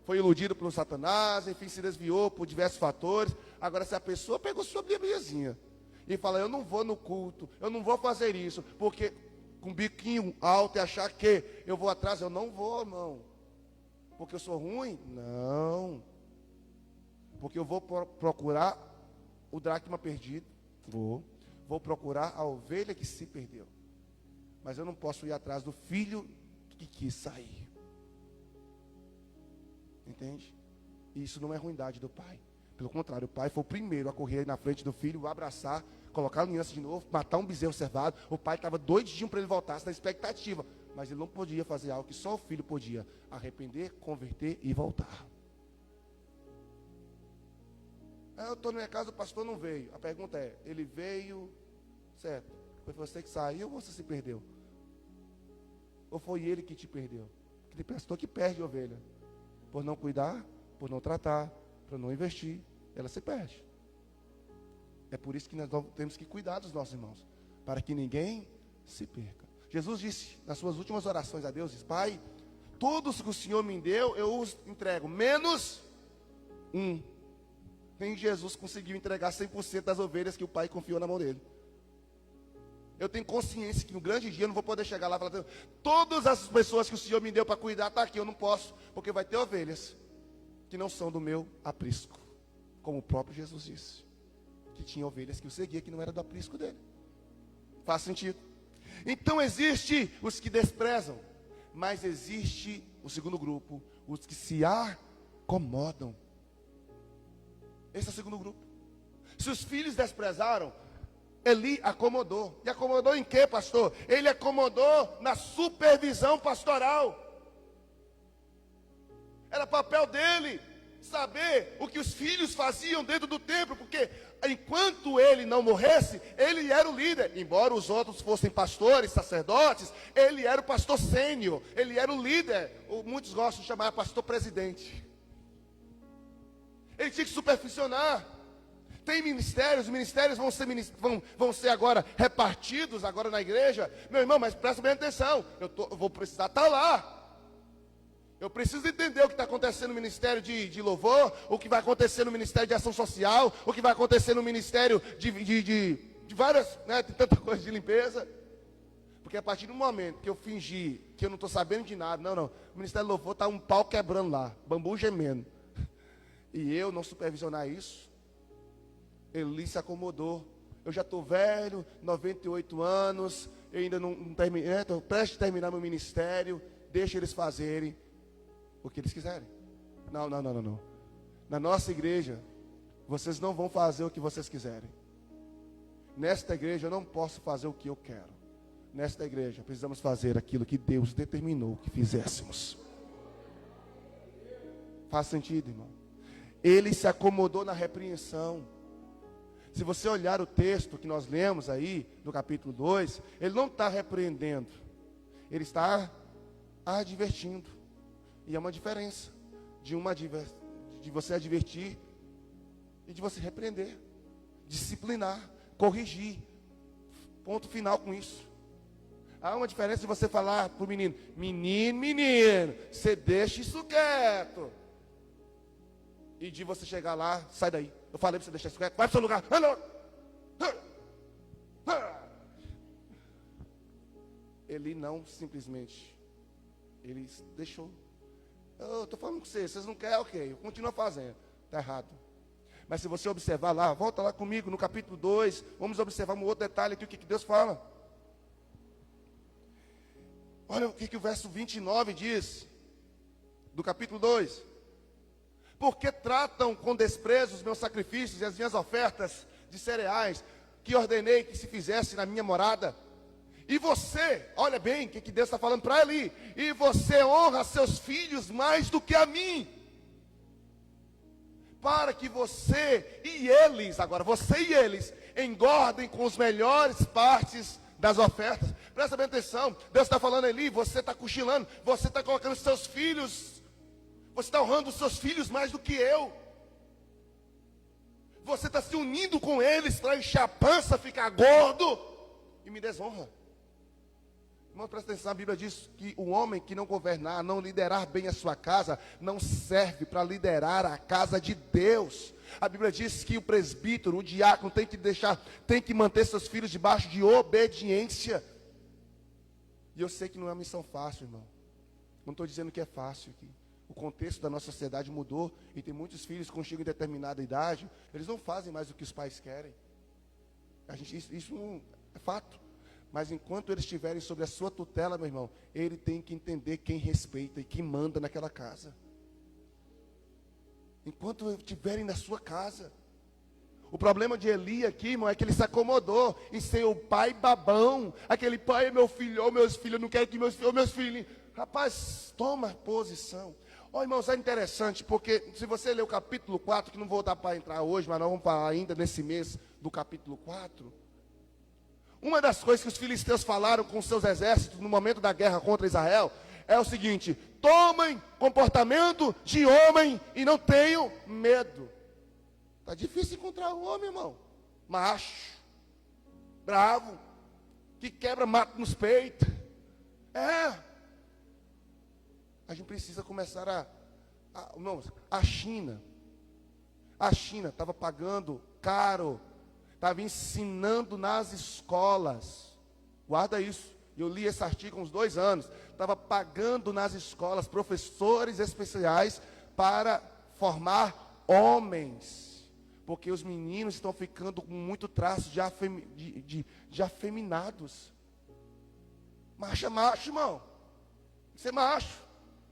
foi iludido por Satanás, enfim, se desviou por diversos fatores. Agora, se a pessoa pegou sua Bibliazinha e fala: eu não vou no culto, eu não vou fazer isso, porque com biquinho alto e achar que eu vou atrás, eu não vou, irmão, porque eu sou ruim? Não. Porque eu vou procurar o dracma perdido. Vou procurar a ovelha que se perdeu. Mas eu não posso ir atrás do filho que quis sair. Entende? E isso não é ruindade do pai. Pelo contrário, o pai foi o primeiro a correr na frente do filho, abraçar, colocar a aliança de novo, matar um bezerro cevado. O pai estava doidinho para ele voltar, na expectativa. Mas ele não podia fazer algo que só o filho podia: arrepender, converter e voltar. Eu estou na minha casa, o pastor não veio. A pergunta é: ele veio, certo? Foi você que saiu ou você se perdeu? Ou foi ele que te perdeu? Porque tem pastor que perde a ovelha. Por não cuidar, por não tratar, por não investir, ela se perde. É por isso que nós temos que cuidar dos nossos irmãos, para que ninguém se perca. Jesus disse nas suas últimas orações a Deus: diz: Pai, todos que o Senhor me deu, eu os entrego, menos um. Nem Jesus conseguiu entregar 100% das ovelhas que o pai confiou na mão dele. Eu tenho consciência que no grande dia eu não vou poder chegar lá e falar: todas as pessoas que o Senhor me deu para cuidar estão aqui. Eu não posso, porque vai ter ovelhas que não são do meu aprisco. Como o próprio Jesus disse, que tinha ovelhas que o seguia, que não era do aprisco dele. Faz sentido? Então existe os que desprezam, mas existe o segundo grupo, os que se acomodam. Esse é o segundo grupo. Se os filhos desprezaram, Eli acomodou. E acomodou em quê, pastor? Ele acomodou na supervisão pastoral. Era papel dele saber o que os filhos faziam dentro do templo, porque enquanto ele não morresse, ele era o líder. Embora os outros fossem pastores, sacerdotes, ele era o pastor sênior, ele era o líder. Muitos gostam de chamar pastor presidente. Ele tinha que supervisionar. Tem ministérios, os ministérios vão ser agora repartidos agora na igreja. Meu irmão, mas presta bem atenção, eu vou precisar estar lá. Eu preciso entender o que está acontecendo no ministério de louvor, o que vai acontecer no ministério de ação social, o que vai acontecer no ministério de várias, né, tem tanta coisa de limpeza. Porque a partir do momento que eu fingi que eu não estou sabendo de nada, não, o ministério de louvor está um pau quebrando lá, bambu gemendo. E eu não supervisionar isso, Eli se acomodou. Eu já estou velho, 98 anos, eu ainda não terminei, estou prestes a terminar meu ministério, deixa eles fazerem o que eles quiserem. Não. Na nossa igreja, vocês não vão fazer o que vocês quiserem. Nesta igreja eu não posso fazer o que eu quero. Nesta igreja precisamos fazer aquilo que Deus determinou que fizéssemos. Faz sentido, irmão? Ele se acomodou na repreensão. Se você olhar o texto que nós lemos aí, no capítulo 2, ele não está repreendendo, ele está advertindo. E é uma diferença de você advertir e de você repreender, disciplinar, corrigir. Ponto final com isso. Há uma diferença de você falar para o menino, menino, você deixa isso quieto. E de você chegar lá, sai daí. Eu falei para você deixar isso quieto, vai para o seu lugar. Ele não simplesmente, ele deixou. Eu estou falando com vocês não querem, ok, continua fazendo. Está errado. Mas se você observar lá, volta lá comigo no capítulo 2, vamos observar um outro detalhe aqui, o que Deus fala. Olha o que o verso 29 diz, do capítulo 2. Porque tratam com desprezo os meus sacrifícios e as minhas ofertas de cereais, que ordenei que se fizesse na minha morada. E você, olha bem o que Deus está falando para ele, e você honra seus filhos mais do que a mim, para que você e eles engordem com as melhores partes das ofertas. Presta bem atenção, Deus está falando ali, você está cochilando, você está colocando seus filhos, você está honrando os seus filhos mais do que eu. Você está se unindo com eles para encher a pança, ficar gordo e me desonra. Irmão, presta atenção, a Bíblia diz que o homem que não governar, não liderar bem a sua casa, não serve para liderar a casa de Deus. A Bíblia diz que o presbítero, o diácono tem que manter seus filhos debaixo de obediência. E eu sei que não é uma missão fácil, irmão. Não estou dizendo que é fácil aqui. O contexto da nossa sociedade mudou e tem muitos filhos que quando chegam em determinada idade, eles não fazem mais o que os pais querem. Isso não é fato. Mas enquanto eles estiverem sob a sua tutela, meu irmão, ele tem que entender quem respeita e quem manda naquela casa. Enquanto estiverem na sua casa. O problema de Eli aqui, irmão, é que ele se acomodou em ser o pai babão. Aquele pai é meu filho, ou meus filhos, eu não quero que meus filhos. Rapaz, toma posição. Irmãos, é interessante, porque se você ler o capítulo 4, que não vou dar para entrar hoje, mas nós vamos falar ainda nesse mês do capítulo 4. Uma das coisas que os filisteus falaram com seus exércitos no momento da guerra contra Israel é o seguinte: tomem comportamento de homem e não tenham medo. Está difícil encontrar um homem, irmão, macho, bravo, que quebra mato nos peitos. A gente precisa começar irmãos, a China estava pagando caro, estava ensinando nas escolas, guarda isso, eu li esse artigo há uns 2 anos, estava pagando nas escolas professores especiais para formar homens, porque os meninos estão ficando com muito traço de afeminados. Macho é macho, irmão, tem que ser macho,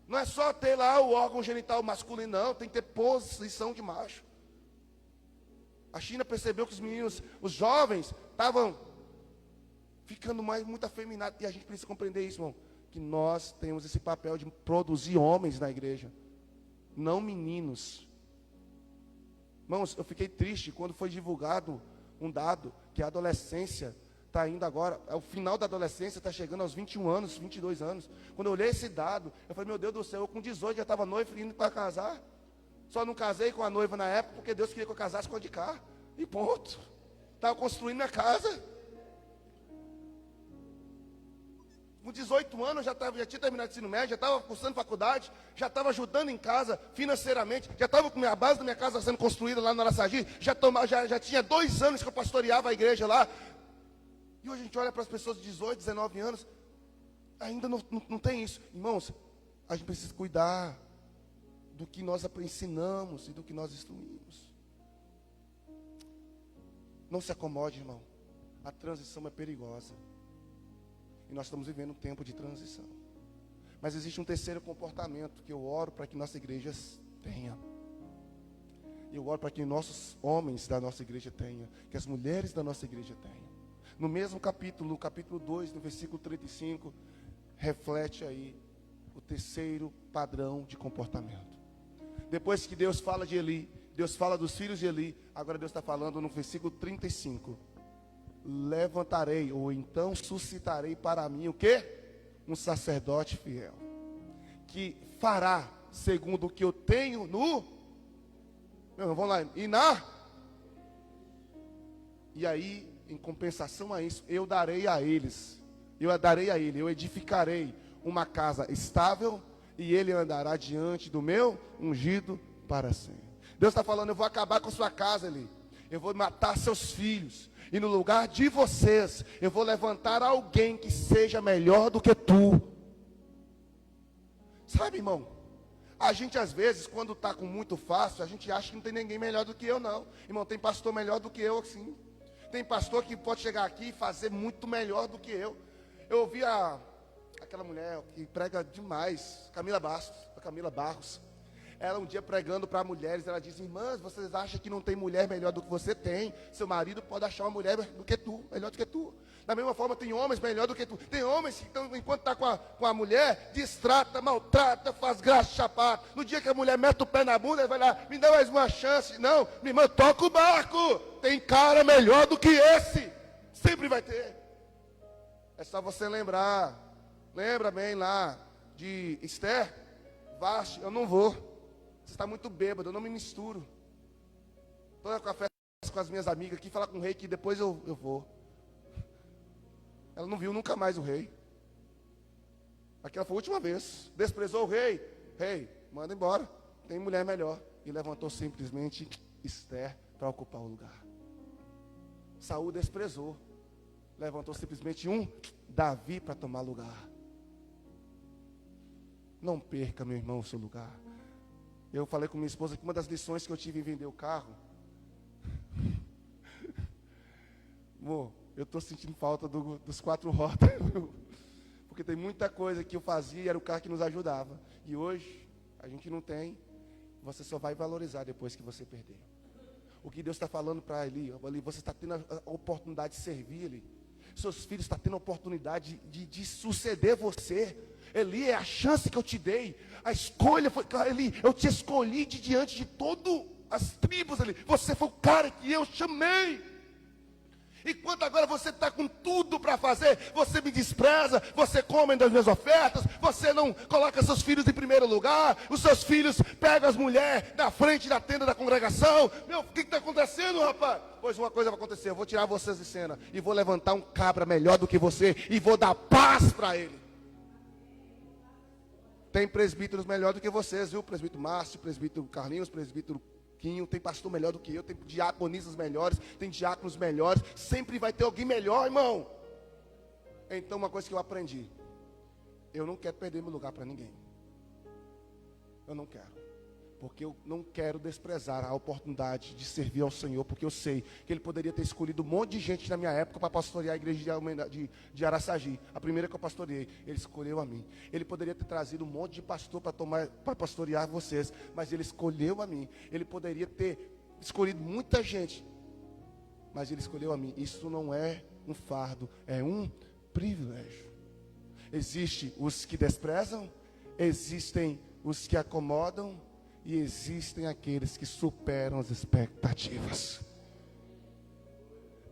não é só ter lá o órgão genital masculino, não, tem que ter posição de macho. A China percebeu que os meninos, os jovens, estavam ficando muito afeminados. E a gente precisa compreender isso, irmão. Que nós temos esse papel de produzir homens na igreja. Não meninos. Irmãos, eu fiquei triste quando foi divulgado um dado que a adolescência está indo agora. O final da adolescência está chegando aos 21 anos, 22 anos. Quando eu olhei esse dado, eu falei, meu Deus do céu, eu com 18 já estava noivo indo para casar. Só não casei com a noiva na época porque Deus queria que eu casasse com a de cá. E ponto. Estava construindo minha casa. Com 18 anos já tinha terminado o ensino médio, já estava cursando faculdade, já estava ajudando em casa financeiramente, já estava com a base da minha casa sendo construída lá no Araçagi, já tinha 2 anos que eu pastoreava a igreja lá. E hoje a gente olha para as pessoas de 18, 19 anos, ainda não tem isso. Irmãos, a gente precisa cuidar do que nós ensinamos e do que nós instruímos. Não se acomode, irmão. A transição é perigosa. E nós estamos vivendo um tempo de transição. Mas existe um terceiro comportamento que eu oro para que nossa igreja tenha. Eu oro para que nossos homens da nossa igreja tenham, que as mulheres da nossa igreja tenham. No mesmo capítulo, no capítulo 2, no versículo 35, reflete aí o terceiro padrão de comportamento. Depois que Deus fala de Eli, Deus fala dos filhos de Eli, agora Deus está falando no versículo 35. Levantarei, ou então suscitarei para mim o quê? Um sacerdote fiel, que fará segundo o que eu tenho no... Vamos lá, e aí, em compensação a isso, eu darei a eles, eu edificarei uma casa estável, e ele andará diante do meu ungido para sempre. Deus está falando, eu vou acabar com sua casa ali, eu vou matar seus filhos, e no lugar de vocês, eu vou levantar alguém que seja melhor do que tu. Sabe, irmão? A gente às vezes, quando está com muito fácil, a gente acha que não tem ninguém melhor do que eu, não. Irmão, tem pastor melhor do que eu, assim. Tem pastor que pode chegar aqui e fazer muito melhor do que eu. Eu ouvi aquela mulher que prega demais, Camila Barros. Ela um dia pregando para mulheres, ela diz: irmãs, vocês acham que não tem mulher melhor do que você? Tem. Seu marido pode achar uma mulher do que tu, melhor do que tu. Da mesma forma, tem homens melhor do que tu. Tem homens que, então, enquanto está com a mulher, distrata, maltrata, faz graça, chapar. No dia que a mulher mete o pé na bunda, ele vai lá, me dá mais uma chance. Não, minha irmã, toca o barco. Tem cara melhor do que esse. Sempre vai ter. É só você lembrar. Lembra bem lá de Esther? Vaste, eu não vou. Você está muito bêbado, eu não me misturo. Estou na café com as minhas amigas aqui, falar com o rei que depois eu vou. Ela não viu nunca mais o rei. Aquela foi a última vez. Desprezou o rei. Rei, manda embora. Tem mulher melhor. E levantou simplesmente Esther para ocupar o lugar. Saul desprezou. Levantou simplesmente Davi para tomar lugar. Não perca, meu irmão, o seu lugar. Eu falei com minha esposa que uma das lições que eu tive em vender o carro. Amor, eu estou sentindo falta dos 4 rodas. Porque tem muita coisa que eu fazia e era o carro que nos ajudava. E hoje, a gente não tem. Você só vai valorizar depois que você perder. O que Deus está falando para Eli, você está tendo a oportunidade de servir Eli. Seus filhos estão tendo a oportunidade de suceder você. Eli, é a chance que eu te dei. A escolha foi, Eli, eu te escolhi de diante de todas as tribos ali. Você foi o cara que eu chamei. Enquanto agora você está com tudo para fazer, você me despreza, você come das minhas ofertas, você não coloca seus filhos em primeiro lugar, os seus filhos pegam as mulheres na frente da tenda da congregação. Meu, o que está acontecendo, rapaz? Pois uma coisa vai acontecer, eu vou tirar vocês de cena e vou levantar um cabra melhor do que você e vou dar paz para ele. Tem presbíteros melhor do que vocês, viu? Presbítero Márcio, presbítero Carlinhos, presbítero Quinho, tem pastor melhor do que eu, tem diaconisas melhores, tem diáconos melhores, sempre vai ter alguém melhor, irmão. Então uma coisa que eu aprendi, eu não quero perder meu lugar para ninguém. Eu não quero. Porque eu não quero desprezar a oportunidade de servir ao Senhor, porque eu sei que Ele poderia ter escolhido um monte de gente na minha época para pastorear a igreja de Araçagi, a primeira que eu pastoreei. Ele escolheu a mim. Ele poderia ter trazido um monte de pastor para pastorear vocês, mas Ele escolheu a mim. Ele poderia ter escolhido muita gente, mas Ele escolheu a mim. Isso não é um fardo, é um privilégio. Existem os que desprezam, existem os que acomodam, e existem aqueles que superam as expectativas.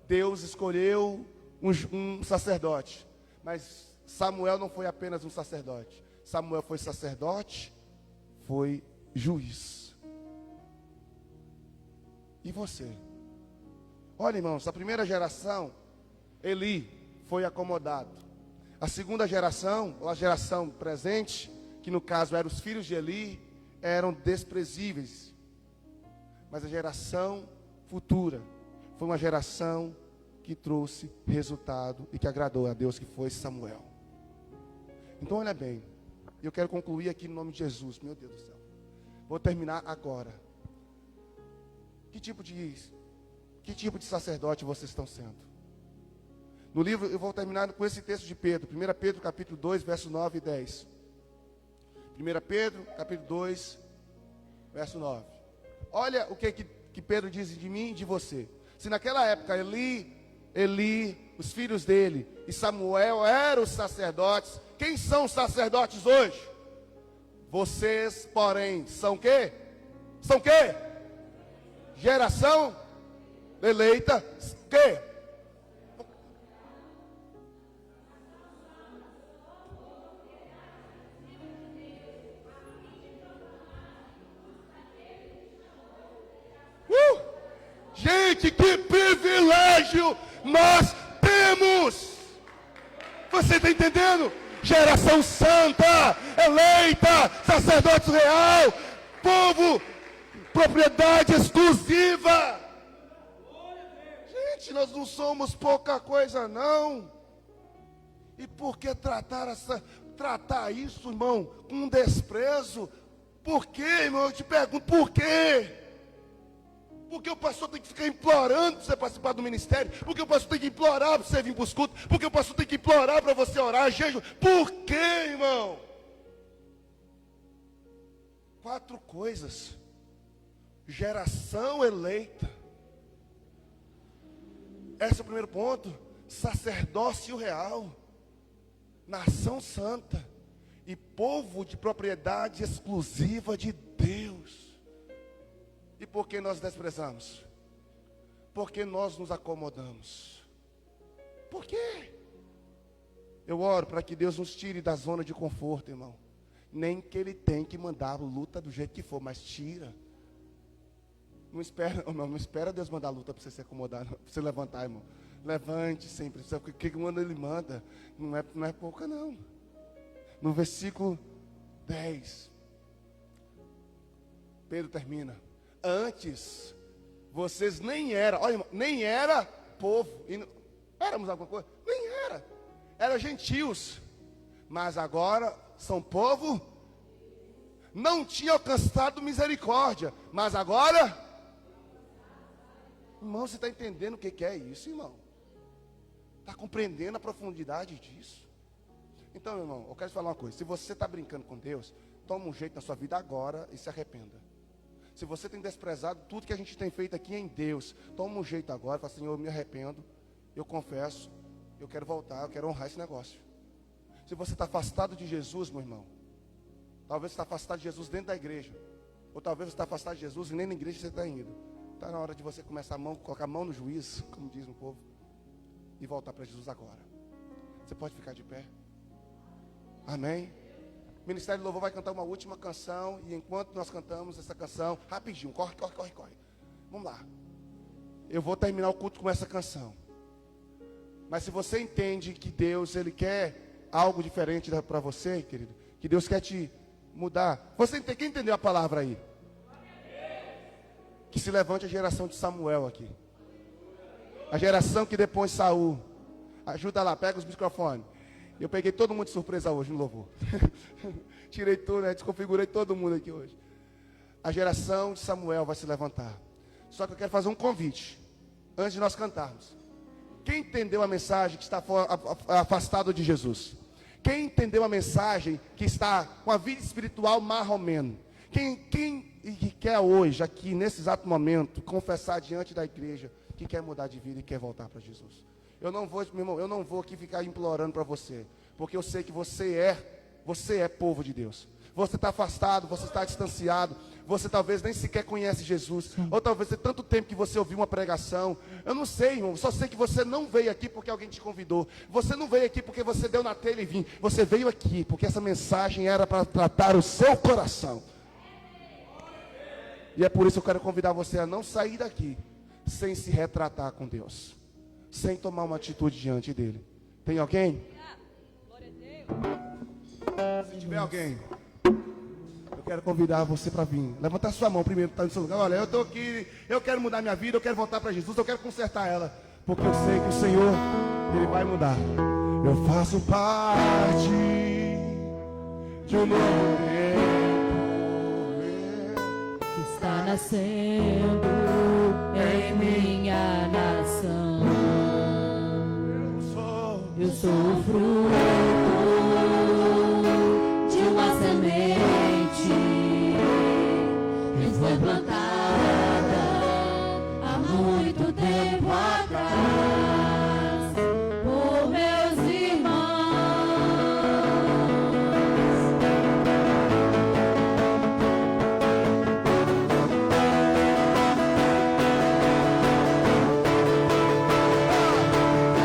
Deus escolheu um sacerdote, mas Samuel não foi apenas um sacerdote. Samuel foi sacerdote, foi juiz. E você? Olha, irmãos, a primeira geração, Eli foi acomodado. A segunda geração, ou a geração presente, que no caso eram os filhos de Eli, eram desprezíveis. Mas a geração futura foi uma geração que trouxe resultado e que agradou a Deus, que foi Samuel. Então olha bem, eu quero concluir aqui no nome de Jesus. Meu Deus do céu, vou terminar agora. Que tipo de sacerdote vocês estão sendo? No livro, eu vou terminar com esse texto de Pedro, 1 Pedro capítulo 2, verso 9 e 10. 1 Pedro, capítulo 2, verso 9. Olha o que Pedro diz de mim e de você. Se naquela época Eli, os filhos dele e Samuel eram os sacerdotes, quem são os sacerdotes hoje? Vocês, porém, são o quê? São o quê? Geração eleita, o quê? Gente, que privilégio nós temos! Você está entendendo? Geração santa, eleita, sacerdócio real, povo, propriedade exclusiva. Gente, nós não somos pouca coisa, não. E por que tratar isso, irmão, com desprezo? Por quê, irmão? Eu te pergunto, por quê? Porque o pastor tem que ficar implorando para você participar do ministério? Porque o pastor tem que implorar para você vir para os cultos? Porque o pastor tem que implorar para você orar, jejum? Por quê, irmão? 4 coisas. Geração eleita. Esse é o primeiro ponto. Sacerdócio real. Nação santa. E povo de propriedade exclusiva de Deus. E por que nós desprezamos? Porque nós nos acomodamos. Por quê? Eu oro para que Deus nos tire da zona de conforto, irmão. Nem que Ele tem que mandar a luta do jeito que for, mas tira. Não espera Deus mandar a luta para você se acomodar, para você levantar, irmão. Levante sempre. Sabe o que quando Ele manda? Não é pouca, não. No versículo 10, Pedro termina. Antes, vocês nem eram, olha, irmão, nem era povo, éramos alguma coisa? Nem era, eram gentios, mas agora são povo, não tinha alcançado misericórdia, mas agora, irmão, você está entendendo o que é isso, irmão? Está compreendendo a profundidade disso? Então, irmão, eu quero te falar uma coisa, se você está brincando com Deus, toma um jeito na sua vida agora e se arrependa. Se você tem desprezado tudo que a gente tem feito aqui em Deus, toma um jeito agora, fala, Senhor, eu me arrependo, eu confesso, eu quero voltar, eu quero honrar esse negócio. Se você está afastado de Jesus, meu irmão, talvez você está afastado de Jesus dentro da igreja, ou talvez você está afastado de Jesus e nem na igreja você está indo. Está na hora de você começar colocar a mão no juízo, como diz o povo, e voltar para Jesus agora. Você pode ficar de pé? Amém? O Ministério do Louvor vai cantar uma última canção. E enquanto nós cantamos essa canção, rapidinho, corre. Vamos lá. Eu vou terminar o culto com essa canção. Mas se você entende que Deus, Ele quer algo diferente para você, querido, que Deus quer te mudar. Quem entendeu a palavra aí? Que se levante a geração de Samuel aqui. A geração que depois Saul. Ajuda lá, pega os microfones. Eu peguei todo mundo de surpresa hoje no louvor. Tirei tudo, né? Desconfigurei todo mundo aqui hoje. A geração de Samuel vai se levantar. Só que eu quero fazer um convite. Antes de nós cantarmos. Quem entendeu a mensagem que está afastado de Jesus? Quem entendeu a mensagem que está com a vida espiritual marromeno? Quem quer hoje, aqui, nesse exato momento, confessar diante da igreja que quer mudar de vida e quer voltar para Jesus? Eu não vou, meu irmão, eu não vou aqui ficar implorando para você, porque eu sei que você é povo de Deus. Você está afastado, você está distanciado, você talvez nem sequer conhece Jesus, ou talvez tem tanto tempo que você ouviu uma pregação. Eu não sei, irmão, só sei que você não veio aqui porque alguém te convidou. Você não veio aqui porque você deu na telha e vim. Você veio aqui porque essa mensagem era para tratar o seu coração. E é por isso que eu quero convidar você a não sair daqui sem se retratar com Deus, sem tomar uma atitude diante dele. Tem alguém? Se tiver alguém, eu quero convidar você para vir. Levanta a sua mão primeiro, está no seu lugar. Olha, eu estou aqui, eu quero mudar minha vida, eu quero voltar para Jesus, eu quero consertar ela, porque eu sei que o Senhor, Ele vai mudar. Eu faço parte de um novo tempo que está nascendo em minha nação. Eu sou o fruto de uma semente que foi plantada muito tempo atrás, por meus irmãos.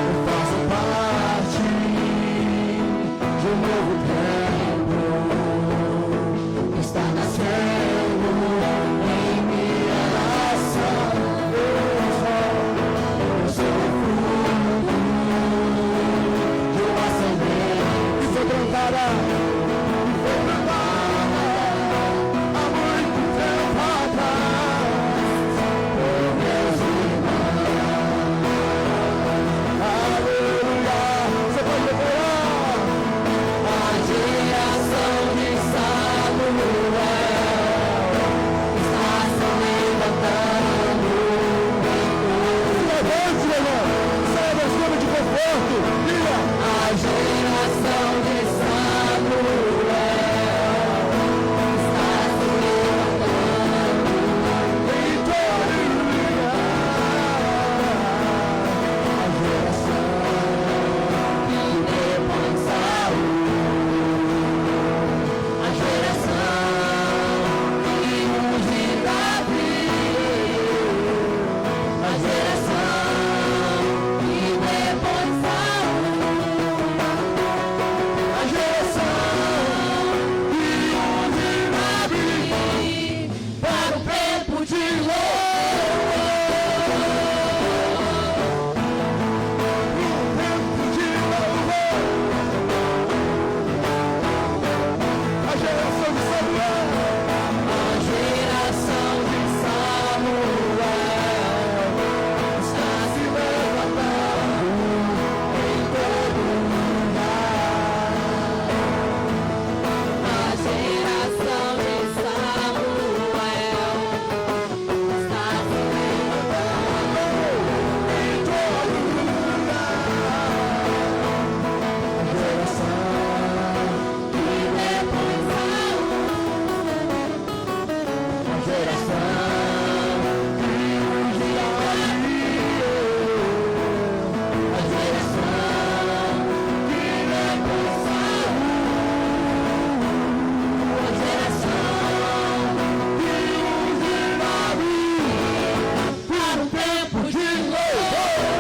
Eu faço parte de um novo tempo que está nascendo em minha nação. Eu sou fruto de uma semente que foi plantada há muito tempo atrás por meus irmãos. Aleluia! Você pode declarar a geração de Samuel está se levantando. Se levante, meu irmão! Saia da zona de conforto! Diga! A geração de Samuel está se levantando. Vitória! A geração que depois Saul, a geração que unge Davi, a geração que depois Saul, a geração que unge Davi para o tempo de a geração de Samuel, a geração de Samuel está se levantando em todo lugar. A geração de Samuel está se levantando. Em todo lugar. A geração E depois Saul, a geração que unge Davi, a geração que depois Saul, a geração que unge Davi para um tempo de louvor, para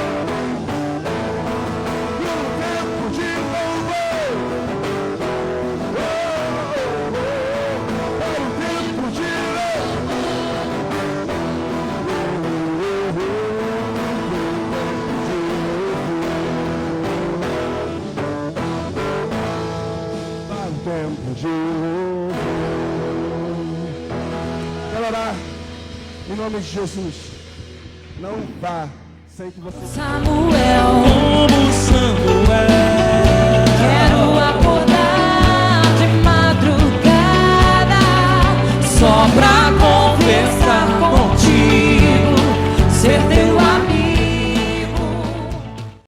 um tempo de louvor, para um tempo de para um tempo de louvor. Quero orar em nome de Jesus. Não vá sem que você Samuel. Como Samuel.